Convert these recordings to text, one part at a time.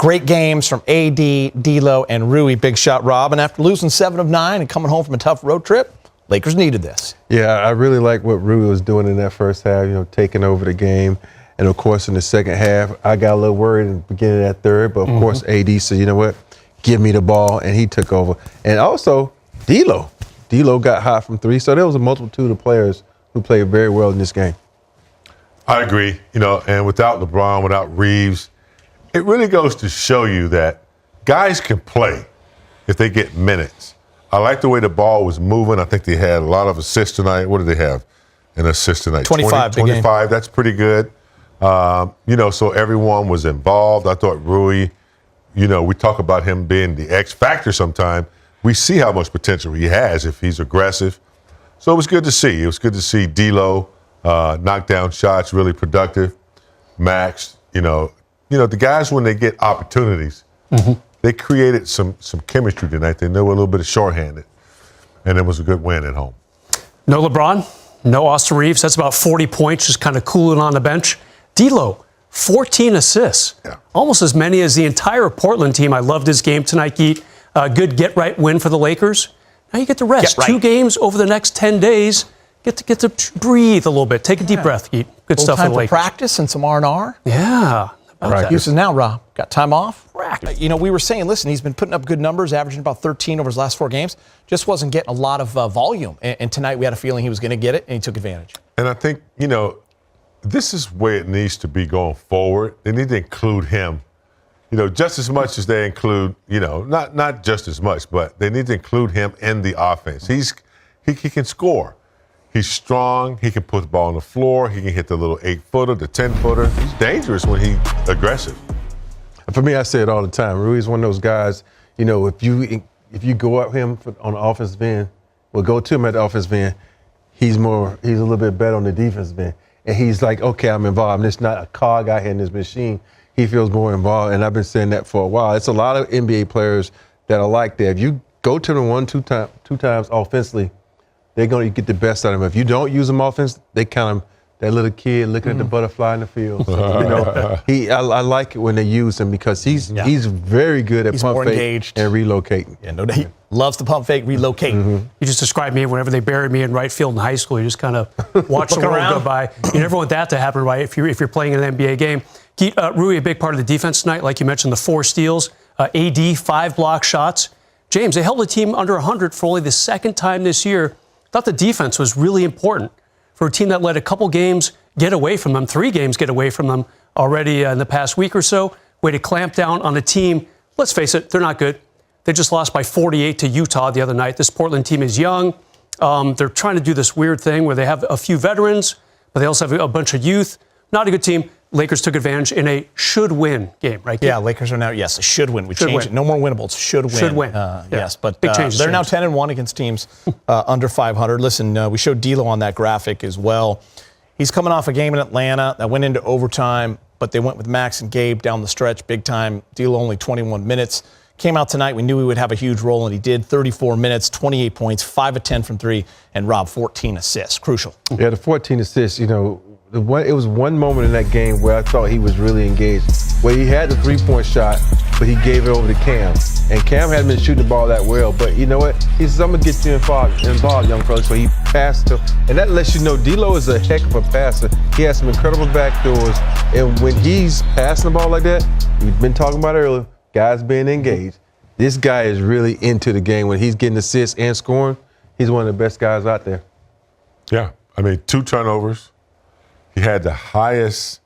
Great games from AD, D'Lo, and Rui. Big shot, Rob. And after losing 7 of 9 and coming home from a tough road trip, Lakers needed this. Yeah, I really like what Rui was doing in that first half, taking over the game. And, of course, in the second half, I got a little worried in the beginning of that third. But, of course, AD said, you know what, give me the ball, and he took over. And also, D'Lo. D'Lo got hot from three. So there was a multitude of players who played very well in this game. I agree. And without LeBron, without Reeves, it really goes to show you that guys can play if they get minutes. I like the way the ball was moving. I think they had a lot of assists tonight. What did they have? An assist tonight? 25. 25. That's pretty good. So everyone was involved. I thought Rui, we talk about him being the X factor sometime. We see how much potential he has if he's aggressive. So it was good to see. It was good to see D'Lo knock down shots, really productive. Max, the guys, when they get opportunities, they created some chemistry tonight. They know a little bit of shorthanded, and it was a good win at home. No LeBron, no Austin Reeves. That's about 40 points, just kind of cooling on the bench. D'Lo, 14 assists, almost as many as the entire Portland team. I loved his game tonight, Geet. Good get-right win for the Lakers. Now you get to rest. Right. 2 games over the next 10 days. Get to breathe a little bit. Take a deep breath, Geet. Good stuff for the Lakers. Practice and some R&R. Yeah. Excuses now, Rob. Got time off? Practice. We were saying, listen, he's been putting up good numbers, averaging about 13 over his last 4 games. Just wasn't getting a lot of volume. And tonight we had a feeling he was going to get it, and he took advantage. And I think, this is where it needs to be going forward. They need to include him, just as much as they include, not just as much, but they need to include him in the offense. He can score. He's strong. He can put the ball on the floor. He can hit the little 8-footer, the 10-footer. He's dangerous when he's aggressive. For me, I say it all the time. Rui's one of those guys, if you go at him on the offensive end, go to him at the offensive end, he's a little bit better on the defensive end. And he's like, okay, I'm involved. I'm just not a cog out here in this machine. He feels more involved, and I've been saying that for a while. It's a lot of NBA players that are like that. If you go to them two times offensively, they're going to get the best out of them. If you don't use them offense, they count him that little kid looking at the butterfly in the field. So, I like it when they use him because he's very good at pump fake and relocating. Yeah, no doubt. He loves the pump fake, relocate. You just described me whenever they buried me in right field in high school. You just kind of watch the world go by. You never want that to happen, right? If you're playing in an NBA game. Rui, a big part of the defense tonight, like you mentioned, the 4 steals. AD, 5 block shots. James, they held the team under 100 for only the second time this year. Thought the defense was really important for a team that let a couple games get away from them, 3 games get away from them already in the past week or so. Way to clamp down on a team. Let's face it, they're not good. They just lost by 48 to Utah the other night. This Portland team is young. They're trying to do this weird thing where they have a few veterans, but they also have a bunch of youth. Not a good team. Lakers took advantage in a should-win game, right? Yeah, Lakers are now, yes, a should-win. We changed it. No more winnables. Should-win. Should-win. Yes, but big changes. They're now 10-1 against teams under 500. Listen, we showed D'Lo on that graphic as well. He's coming off a game in Atlanta that went into overtime, but they went with Max and Gabe down the stretch big time. D'Lo only 21 minutes. Came out tonight. We knew he would have a huge role, and he did. 34 minutes, 28 points, 5 of 10 from 3, and Rob, 14 assists. Crucial. Yeah, the 14 assists, it was one moment in that game where I thought he was really engaged, where he had the 3-point shot, but he gave it over to Cam. And Cam hadn't been shooting the ball that well, but you know what? He says, I'm going to get you involved, young fella. So he passed to, and that lets you know D'Lo is a heck of a passer. He has some incredible backdoors, and when he's passing the ball like that, we've been talking about earlier, guys being engaged. This guy is really into the game. When he's getting assists and scoring, he's one of the best guys out there. Yeah, 2 turnovers. He had the highest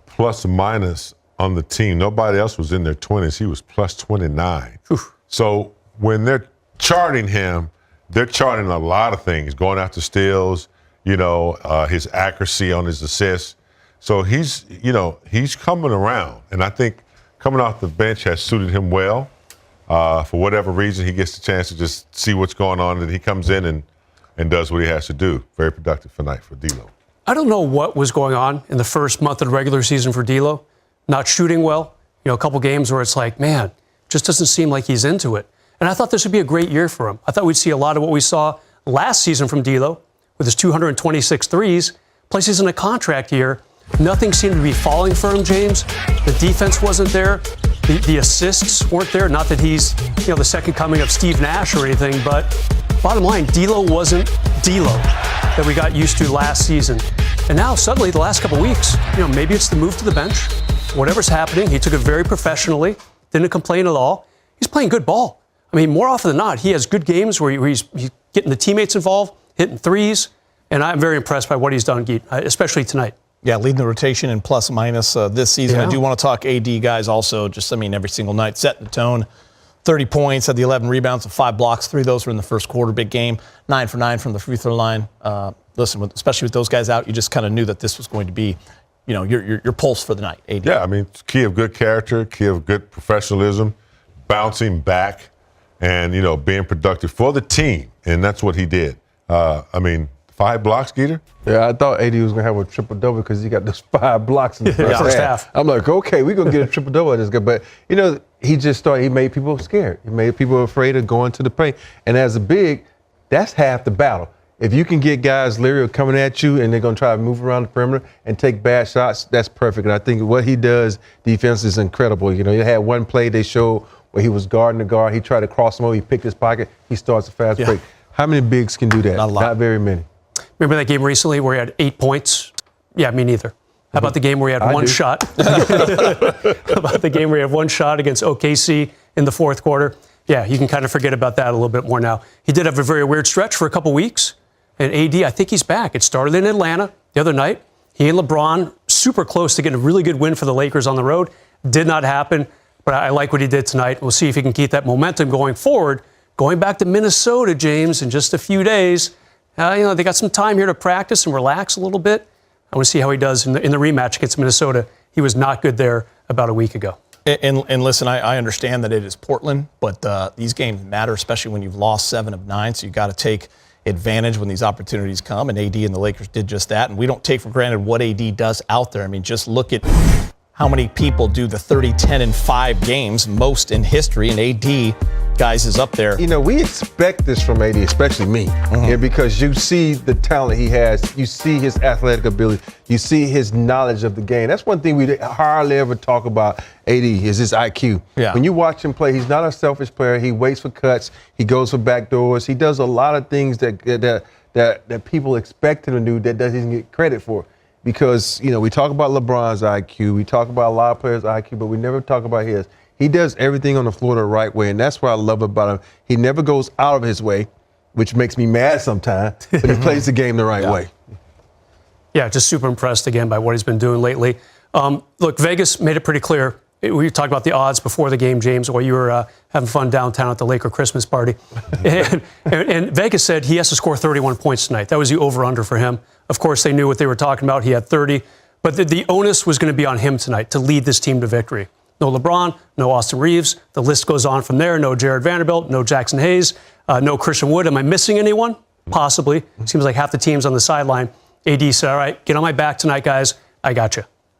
plus or minus on the team. Nobody else was in their 20s. He was plus 29. So when they're charting him, they're charting a lot of things, going after steals, his accuracy on his assists. So he's coming around. And I think coming off the bench has suited him well. For whatever reason, he gets the chance to just see what's going on, and he comes in and does what he has to do. Very productive tonight for D'Lo. I don't know what was going on in the first month of the regular season for D'Lo. Not shooting well. A couple games where it's like, man, just doesn't seem like he's into it. And I thought this would be a great year for him. I thought we'd see a lot of what we saw last season from D'Lo with his 226 threes. Plus, he's in a contract year. Nothing seemed to be falling for him, James. The defense wasn't there. The assists weren't there. Not that he's the second coming of Steve Nash or anything, but bottom line, D'Lo wasn't D'Lo that we got used to last season. And now suddenly the last couple of weeks, maybe it's the move to the bench. Whatever's happening, he took it very professionally, didn't complain at all. He's playing good ball. I mean, more often than not, he has good games where he's getting the teammates involved, hitting threes, and I'm very impressed by what he's done, Geet, especially tonight. Yeah, leading the rotation in plus minus this season. Yeah. I do want to talk AD guys also, every single night, setting the tone. 30 points, had the 11 rebounds, and 5 blocks. 3 of those were in the first quarter, big game. 9 for 9 from the free throw line. Listen, especially with those guys out, you just kind of knew that this was going to be, your pulse for the night, AD. Yeah, I mean, key of good character, key of good professionalism, bouncing back, and, being productive for the team. And that's what he did. 5 blocks, Geeter? Yeah, I thought AD was going to have a triple-double because he got those 5 blocks in the first half. I'm like, okay, we're going to get a triple-double at this guy. But, he just started, he made people scared. He made people afraid of going to the paint. And as a big, that's half the battle. If you can get guys literally coming at you and they're going to try to move around the perimeter and take bad shots, that's perfect. And I think what he does defense is incredible. He had one play they showed where he was guarding the guard. He tried to cross him over. He picked his pocket. He starts a fast break. How many bigs can do that? Not a lot. Not very many. Remember that game recently where he had 8 points? Yeah, me neither. How about the game where he had one shot? How about the game where he had one shot against OKC in the fourth quarter? Yeah, you can kind of forget about that a little bit more now. He did have a very weird stretch for a couple weeks. And AD, I think he's back. It started in Atlanta the other night. He and LeBron super close to getting a really good win for the Lakers on the road. Did not happen, but I like what he did tonight. We'll see if he can keep that momentum going forward. Going back to Minnesota, James, in just a few days. They got some time here to practice and relax a little bit. I want to see how he does in the rematch against Minnesota. He was not good there about a week ago. And listen, I understand that it is Portland, but these games matter, especially when you've lost 7 of 9. So you've got to take advantage when these opportunities come. And AD and the Lakers did just that. And we don't take for granted what AD does out there. I mean, just look at how many people do the 30, 10, and 5 games, most in history. And AD, guys, is up there. We expect this from AD, especially me, because you see the talent he has. You see his athletic ability. You see his knowledge of the game. That's one thing we hardly ever talk about AD is his IQ. Yeah. When you watch him play, he's not a selfish player. He waits for cuts. He goes for back doors. He does a lot of things that people expect him to do that doesn't get credit for. Because, we talk about LeBron's IQ. We talk about a lot of players' IQ, but we never talk about his. He does everything on the floor the right way, and that's what I love about him. He never goes out of his way, which makes me mad sometimes, but he plays the game the right way. Yeah, just super impressed again by what he's been doing lately. Look, Vegas made it pretty clear. We talked about the odds before the game, James, while you were having fun downtown at the Laker Christmas party. and Vegas said he has to score 31 points tonight. That was the over-under for him. Of course, they knew what they were talking about. He had 30. But the onus was going to be on him tonight to lead this team to victory. No LeBron, no Austin Reeves. The list goes on from there. No Jared Vanderbilt, no Jackson Hayes, no Christian Wood. Am I missing anyone? Possibly. Seems like half the team's on the sideline. AD said, all right, get on my back tonight, guys. I got you.